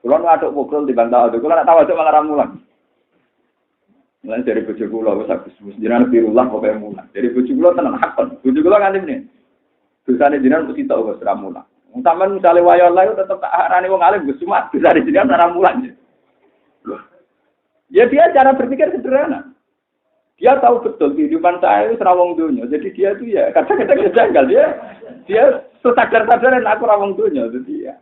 Kulo ngaduk pukul di bantah itu, kulo nak tahu aja malah ramulan. Mulai dari bojo kulo wis agus jenengan birullah pokoke mulan. Dari bojo kulo tenan hakon. Bojo kulo nganti meneh. Dosane jenengan mesti tok wis ramulan. Sampeyan misale wayo Allah tetep tak arani wong alim Gus Sumat, dosane jenengan ramulan. Ya dia cara berpikir sederhana. Dia tahu betul kehidupan saya itu rawong dunia. Jadi dia itu ya kadang-kadang janggal dia sadar-sadaran aku rawong dunia. Jadi ya.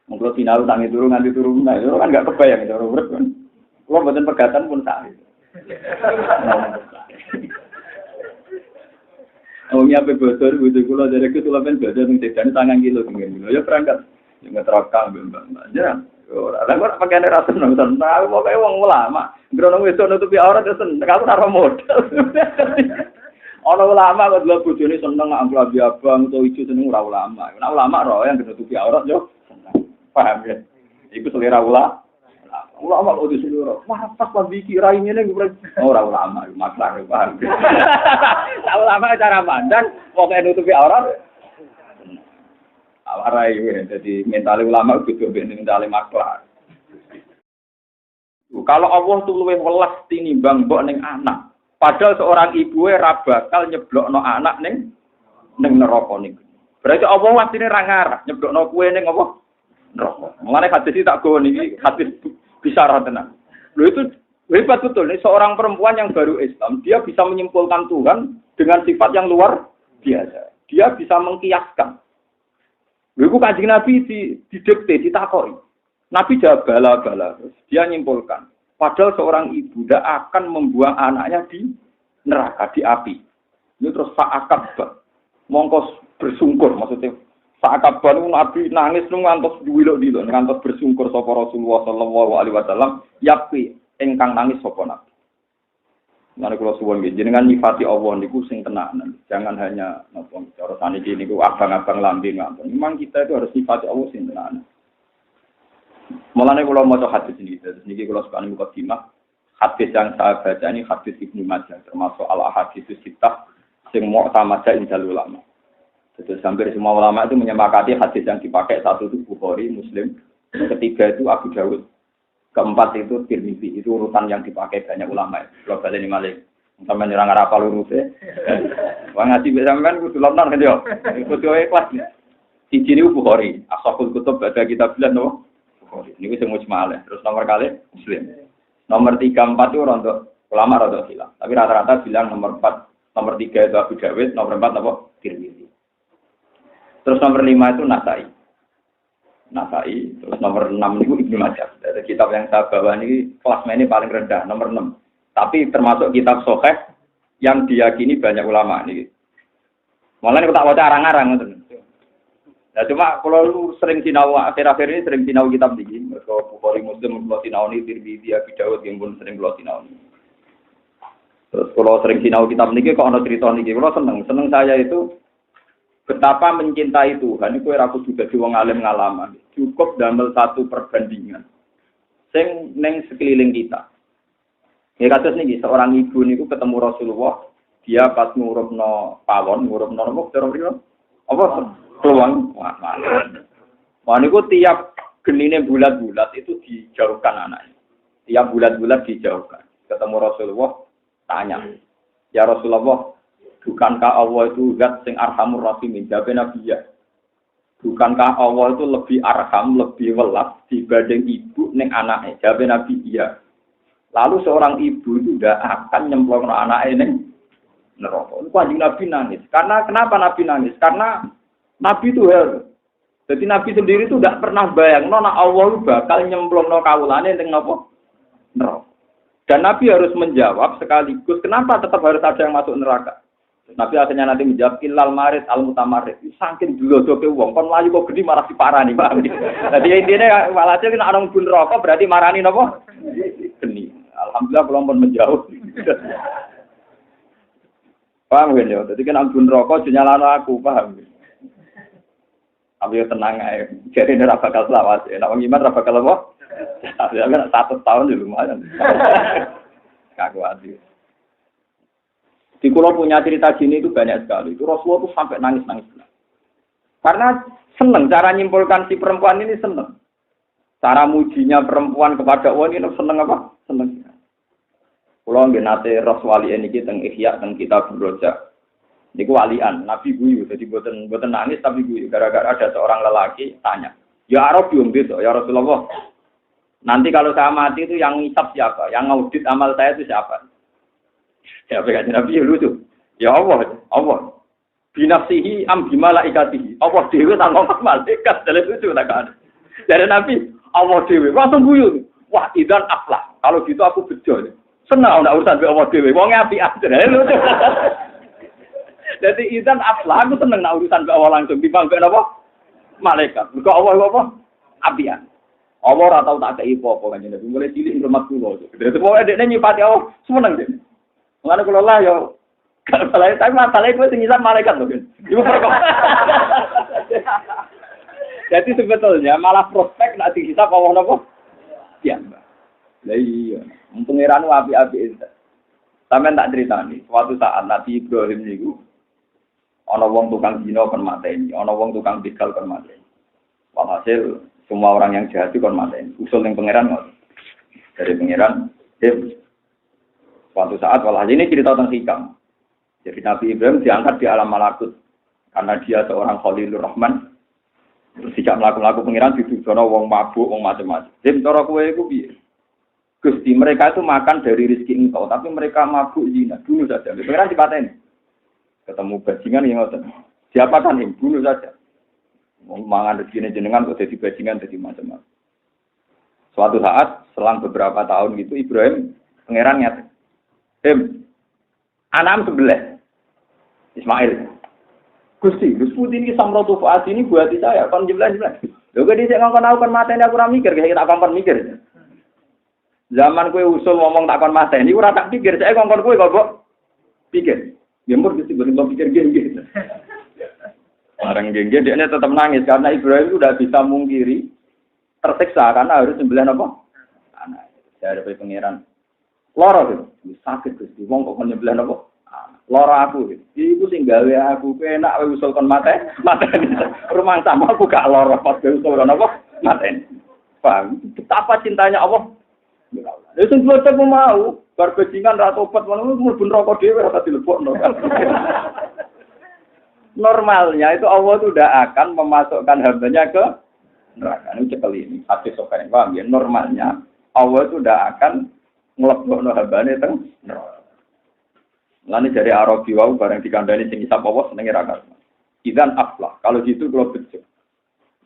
Mungkin sinau tangi turun nganti turun, nah itu kan nggak kebayang itu urip kan. Kalau buatan pegatan pun sah. Omnya pe bocor kulo dari itu lapen bocor ning sedane 9 kilo tinggal. Ya berangkat nggak terakal mbak. Jarang. Ora kok pakane ra seneng tahu pokoke wong ulama. Grono wis nutupi aurat ya seneng. Aku ora modal. Ana ulama kok delok bojone seneng amplabi abang utawa ijo seneng ora ulama. Nek ulama ro yang nutupi aurat yo paham ya? Iku selera ulama kok diselera. Wah, pas lagi kira ini ning ora ulama, maklar paham. Ulama cara pandang pokoke nutupi aurat. Awarai jadi mental ulama kudu mental maklar. Kalau Allah tuh luwih welas tinimbang mbok ning anak. Padahal seorang ibu ora bakal nyeblokno anak ning neraka niku. Berarti Allah wasine ra ngarah nyeblokno kowe ning apa? Neraka. Mulane hadis tak go niki hadis bisyarah tenan. Lho itu hebat betul nih seorang perempuan yang baru Islam, dia bisa menyimpulkan Tuhan dengan sifat yang luar biasa. Dia bisa mengkiaskan. Lha iku Kanjeng Nabi didikte, ditakoki. Nabi jawab bala-bala. Dia nyimpulkan, padahal seorang ibu tidak akan membuang anaknya di neraka, di api. Ini terus saakab, mongkos bersungkur, maksudnya saakab itu Nabi nangis ngantos duwilok-dilok, ngantos bersungkur sapa Rasulullah sallallahu alaihi wasallam, yapi engkang nangis sapa Nabi. Mane kula suwun nggih jenengan nyifati Allah niku sing tenanan. Jangan hanya napa cara saniki niku abang-abang lambe ngampun. Memang kita itu harus nyifati Allah sing tenanan. Mulane kula maca hadis niki, terus niki kula sekali buka timah. Hadis yang saya baca ini hadis Ibnu Majah termasuk al-ahadits sittah sing mu'tamada indal ulama. Jadi hampir semua ulama itu menyepakati hadis yang dipakai satu itu Bukhari, Muslim, ketiga itu Abu Dawud. Keempat itu Tirmidzi, itu urutan yang dipakai banyak ulama. Kalau balik ini Malik, sampai nyerang rapal urutnya. Wah ngaji sampean kudu lontar kan yo. Kudu ikhlas. Siji niku Bukhari, Ashhabul Kutub ada kitab bilan no. Bukhari. Niku sing mujmal. Terus nomor kali Muslim. Nomor 3 4 itu untuk ulama rada silap. Tapi rata-rata bilang nomor 4, nomor 3 itu Abu Dawud, nomor 4 apa? Tirmidzi. Terus nomor 5 itu Nasai, terus nomor 6 itu Ibnu Majah. Dari kitab yang saya bawa ini kelasnya ini paling rendah, nomor 6. Tapi termasuk kitab Sahih yang diyakini banyak ulama ini. Malah ini tak baca arang-arang. Nah cuma kalau sering sinau akhir-akhir ini sering sinau kitab ini, mereka Bukhari Muslim kalau sinau ini Tirmidzi Abu Dawud yang pun sering kalau sinau ini. Terus kalau sering sinau kitab ini kok ada cerita ini, kalau seneng saya itu betapa mencintai Tuhan itu aku juga di wong alim ngalaman. Cukup damel satu perbandingan. Sing neng sekeliling kita. Ya kasus niki seorang ibu niku ketemu Rasulullah, dia pas ngurupno pawon, ngurupno nopo cara mriki. Apa peluang? Wah niku tiap genine bulat-bulat itu dijauhkan anaknya. Tiap bulat-bulat dijauhkan. Ketemu Rasulullah tanya, "Ya Rasulullah, bukankah Allah itu zat sing arhamur rahimin?" Jawab Nabi ya. Bukankah Allah itu lebih arham, lebih welas dibanding ibu ning anaknya? Jawab Nabi iya. Lalu seorang ibu itu tidak akan nyemplungno anaknya ning neraka. Kanjeng Nabi nangis. Karena kenapa Nabi nangis? Karena Nabi itu harus. Jadi Nabi sendiri itu tidak pernah bayangno nek Allah bakal nyemplungno kawulane ning napa? Neraka. Dan Nabi harus menjawab sekaligus kenapa tetap harus ada yang masuk neraka. Nabi akhirnya nanti menjawab ilal marid al mutamarid. Saking dlodoke wong kon mlayu kok gede marah diparani, Pak. Dadi intine walhasil nek ana mlebu neraka berarti marani napa? Geni. Alhamdulillah kula pun menjauh. Paham kan ya? Dadi kan mlebu neraka aja nyalano aku, paham. Tapi yo tenang ae. Jadi ora bakal selawat. Nek wong iman ora bakal apa? Ya kan 1 tahun di lumayan. Kaku ati. Di Kulo punya cerita gini itu banyak sekali. Itu Rasulullah itu sampai nangis-nangis. Karena seneng cara nyimpulkan si perempuan ini seneng. Cara mujinya perempuan kepada wanita seneng apa? Seneng. Kalau nggih nate ros walian iki teng Ihya teng Kitab Roja. Niku walian, Nabi guyu, jadi boten nangis tapi guyu gara-gara ada seorang lelaki tanya. Ya Arab yo besok, ya Rasulullah. Nanti kalau saya mati itu yang ngisap siapa? Yang ngaudit amal saya itu siapa? Ya begitu Nabi ya lucu. Ya Allah. Binafsihi am bimalaikatihi. Allah dhewe tanggung malaikat dalam lucu tak ada. Dari Nabi Allah dhewe langsung guyu. Wah, idan aflah. Kalau gitu aku bejo. Senang ndak urusan be Allah dhewe. Wong apik aja. Lucu. Jadi idan aflah aku seneng ndak urusan be Allah langsung dibangke napa? Malaikat. Mergo Allah apa? Apian. Allah ora tau tak kei apa kan Nabi. Mulai cilik hormat kula. Dadi pokoke dekne nyipati Allah seneng dene. Mulane kula lah yo kalau tapi masalahnya gue tinggi sama malaikat loh kan. Jadi sebetulnya malah prospek nak dihisap Allah nopo. Ya, lah iya. Pengiran api-api itu. Sampeyan tak ceritani. Suatu saat Nabi Ibrahim niku ana wong tukang zina kon mateni, ana wong tukang begal kon mateni. Walhasil semua orang yang jahat itu kon mateni. Usul ning pengiran ngono. Dari pengiran, suatu saat walhasil ini cerita tentang hikam. Jadi Nabi Ibrahim diangkat di alam malakut karena dia seorang Khalilur Rahman. Terus tidak melaku-laku pengiran didudono wong mabuk, wong macam-macam. Dim cara kowe iku piye? Gusti, mereka itu makan dari rezeki engkau, tapi mereka mabuk zina. Bunuh saja. Pengiran dipateni. Ketemu bajingan yang ngoten. Siapa kan yang bunuh saja. Wong mangan rezekine jenengan kok dadi bajingan dadi macam-macam. Suatu saat selang beberapa tahun gitu Ibrahim pengiran nyata. Anam sebelah. Ismail. Gusti, Gus Putih ini samrotu faat ini buat saya, kon jelas-jelas. Lho kok dhisik ngongkon aku kon mateni aku ora mikir, kayak tak kon mikir. Zaman kowe usul ngomong tak kon mateni ora tak pikir, saya ngongkon kowe kok mbok pikir. Ya mur Gusti mbok pikir nggih. Bareng nggih dia tetap nangis karena Ibrahim itu udah bisa mungkiri tersiksa karena harus sembelih apa? Anak. Dari pangeran. Loro itu sakit Gusti, wong kok nyembelih apa? Loro aku iku sing gawe aku penak kowe usul kon mateni. Rumah sama aku gak loro pas kowe usul kon apa? Mateni. Paham? Betapa cintanya Allah. Lha sing kuwi mau bar bajingan ra tobat ngono mlebu neraka dhewe ora dilebokno. Normalnya itu Allah itu udah akan memasukkan hambanya ke neraka. Ini cekel ini. Hadis sokan paham ya. Normalnya Allah itu udah akan ngelebokno hambane teng neraka. Lani dari Arabi wau bareng dikandani sing isap apa senenge ra karuan. Idan aflah. Kalau gitu kalau bejo.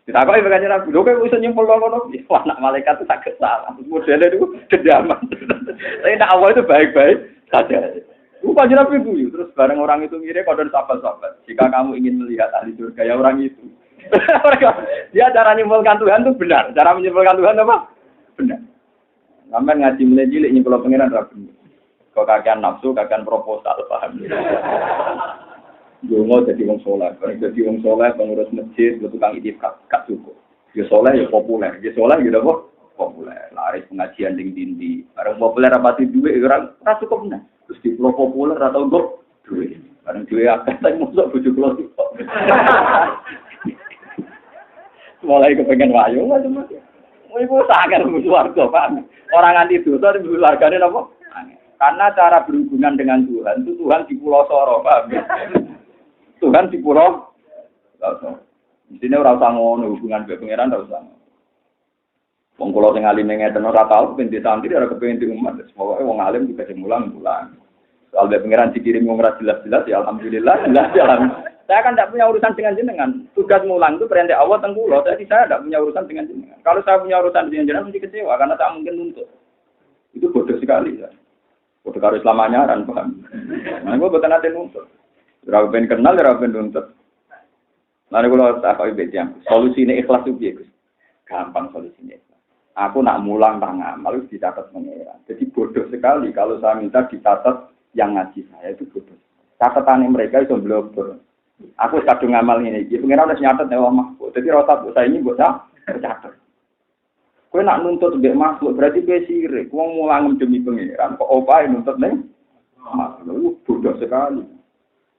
Ditakoki bakane Nabi, lho kowe iso nyimpul ngono. Wah, nak malaikat itu saged salah. Modelnya itu kedaman. Tapi nak Allah itu baik-baik saja. Lupa Nabi itu. Terus bareng orang itu ngire kodon sahabat-sahabat. Jika kamu ingin melihat ahli surga ya orang itu. Dia cara menyimpulkan Tuhan itu benar. Cara menyimpulkan Tuhan apa? Benar. Sampai ngaji mulai cilik nyimpul pengiran ra bener. Kok kakean nafsu, kakean proposal, paham. Dongo jadi wong soleh, jadi wong soleh pengurus masjid, tukang itikaf, gak cukup. Ya soleh ya populer, ya soleh gitu kok populer. Laris pengajian dindi, barang populer rapati duit, orang rasa cukup benar. Terus di pulau populer atau enggak duit, barang duit akan saya masuk bujuk pulau itu. Mulai kepengen wayu macam-macam. Ibu sangat butuh warga, paham. Orang anti dosa itu warganya apa? Karena cara berhubungan dengan Tuhan itu Tuhan di Pulau Soro, paham ya? Tuhan di Pulau Soro. Di sini ora usah ngono hubungan be pangeran ora usah. Wong kula sing alim ngeten ora tau ben disantri ora kepengin di umat. Pokoke wong alim juga dimulang. Soal be pangeran dikirim wong ora jelas-jelas ya alhamdulillah, jelas. Saya kan tidak punya urusan dengan jenengan. Tugas mulang itu perintah Allah teng kula. Jadi saya tidak punya urusan dengan jenengan. Kalau saya punya urusan dengan jenengan mesti kecewa karena tak mungkin nuntut. Itu bodoh sekali ya. Bodoh karo Islam anyaran, paham. Nah, gue bukan ada nuntut. Ora ben kenal, ora ben nuntut. Lalu kalau tak kau ibadah, solusinya ikhlas itu biasa. Gampang solusinya ikhlas. Aku nak mulang tangan, malu dicatat pengeran. Jadi bodoh sekali kalau saya minta dicatat yang ngaji saya itu bodoh. Catatan mereka itu blogger. Aku kadung ngamal ini, pengeran udah nyatet ya Mahfud. Jadi rasa saya ini buat saya tercatat. Kowe nak nuntut mbek makhluk berarti kowe sirik. Wong mulang demi pengeran kok opae nuntut ning makhluk bodoh sekali.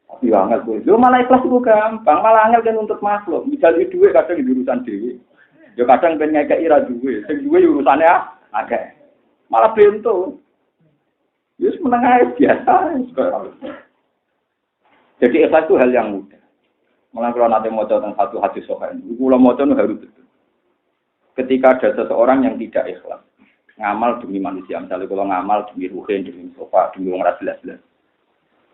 Tapi angel kowe. Lho malah ikhlas itu gampang, malah angel kan nuntut makhluk. Misal dhuwit kadang di urusan dhewe. Ya kadang pengen ngekeki ra duwe, sing duwe urusane akeh. Malah bento. Wis menengah biasa. Jadi ikhlas itu hal yang mudah. Mulai kalau nanti mau tentang satu hadis sohail, kalau mau harus betul. Ketika ada seseorang yang tidak ikhlas, ngamal demi manusia, misalnya kalau ngamal demi ruhin, demi sofa, demi orang jelas-jelas.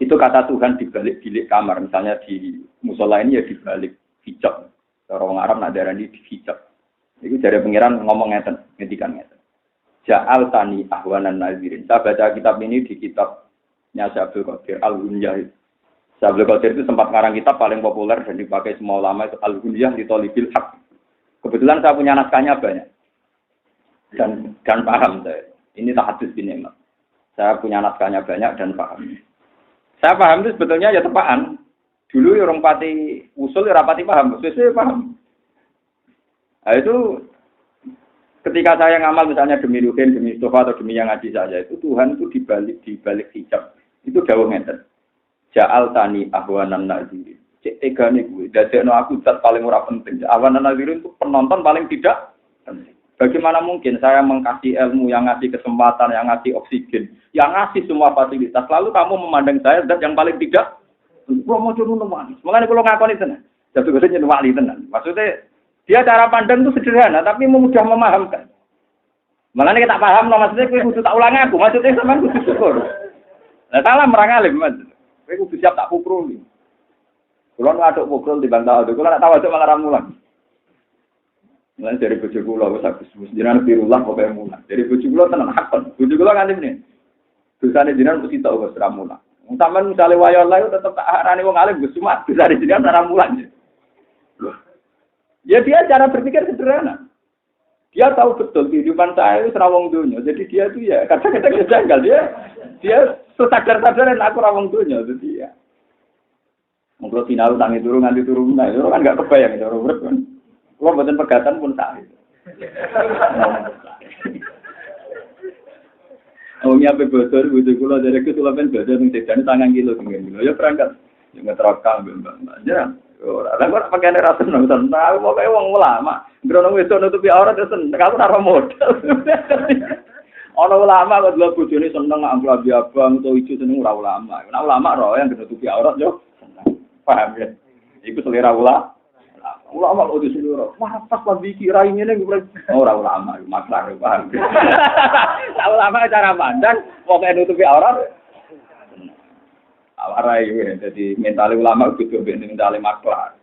Itu kata Tuhan di balik bilik kamar, misalnya di musola ini ya di balik hijab. Orang Arab nak darah ini di hijab. Itu dari pengiran ngomong ngeten, ngetikan ngeten. Ja'al tani ahwanan nazirin. Saya baca kitab ini di kitabnya Syekh Abdul Qadir Al-Hunyah. Syekh Abdul Qadir itu sempat ngarang kitab paling populer dan dipakai semua ulama itu Al-Hunyah li Thalibil Haq. Kebetulan saya punya naskahnya banyak. Dan paham saya. Ini tahadus bin Imam. Saya punya naskahnya banyak dan paham. Saya paham itu sebetulnya ya tepaan. Dulu orang pati usul ya rapati paham, sesuai paham. Nah, itu ketika saya ngamal misalnya demi Ruhin, demi Mustafa atau demi yang ngaji saja itu Tuhan itu di balik hijab. Itu dawuh ngeten. Ja'al tani ahwanan nazirin. Cek tegane gue, dadekno aku zat paling ora penting. Ahwanan nazirin itu penonton paling tidak penting. Bagaimana mungkin saya mengkasih ilmu, yang ngasih kesempatan, yang ngasih oksigen, yang ngasih semua fasilitas, lalu kamu memandang saya zat yang paling tidak? Kalau mau curun wali, makanya kalau ngakoni tenan, jatuh gede jadi wali tenan. Maksudnya dia cara pandang itu sederhana, tapi mudah memahamkan. Makanya kita paham, no, maksudnya kita kudu tak ulang aku, maksudnya sama kudu syukur. Nah salah merang alim, kita kudu siap tak pukul nih. Kalau ngaduk pukul di bantah, kalau nak tahu malah ramulan. Mulai dari bojo kula wis agus jenengan birullah kok mulah. Dari bojo kula tenan hakon. Bojo kula nganti meneh. Dosane jenengan mesti tak wis ra mulah. Sampeyan misale wayo Allah tetep tak arani wong alim Gus cuma dosane jenengan ra mulah. Ya dia cara berpikir sederhana. Dia tahu betul kehidupan saya itu ra wong donya. Jadi dia itu ya kadang-kadang janggal dia sadar-sadar aku ra wong donya jadi ya. Monggo sinau tangi turu nganti turu nah itu kan enggak kebayang itu urip kan. Kalau buatan pegatan pun tak itu. Omnya apa bocor, bocor gula dari itu lah kan bocor yang sedang tangan kilo tinggal. Ya berangkat, yang ngeterakal bembang. Jangan, orang orang pakai rasa nonton. Tahu mau kayak uang ulama. Beronong itu nutupi aurat itu seneng. Kamu taruh modal. Orang ulama kalau dua bocor ini seneng ambil abang atau hijau seneng ulama. Nah ulama roh yang nutupi aurat jo seneng. Paham ya? Itu selera ulama. Ulama kalau di seluruh, wah pas lebih kira ini nih gue orang ulama maklar paham. Ulama cara pandang, pokoknya nutupi aurat. Awarai, jadi mental ulama itu mental maklar.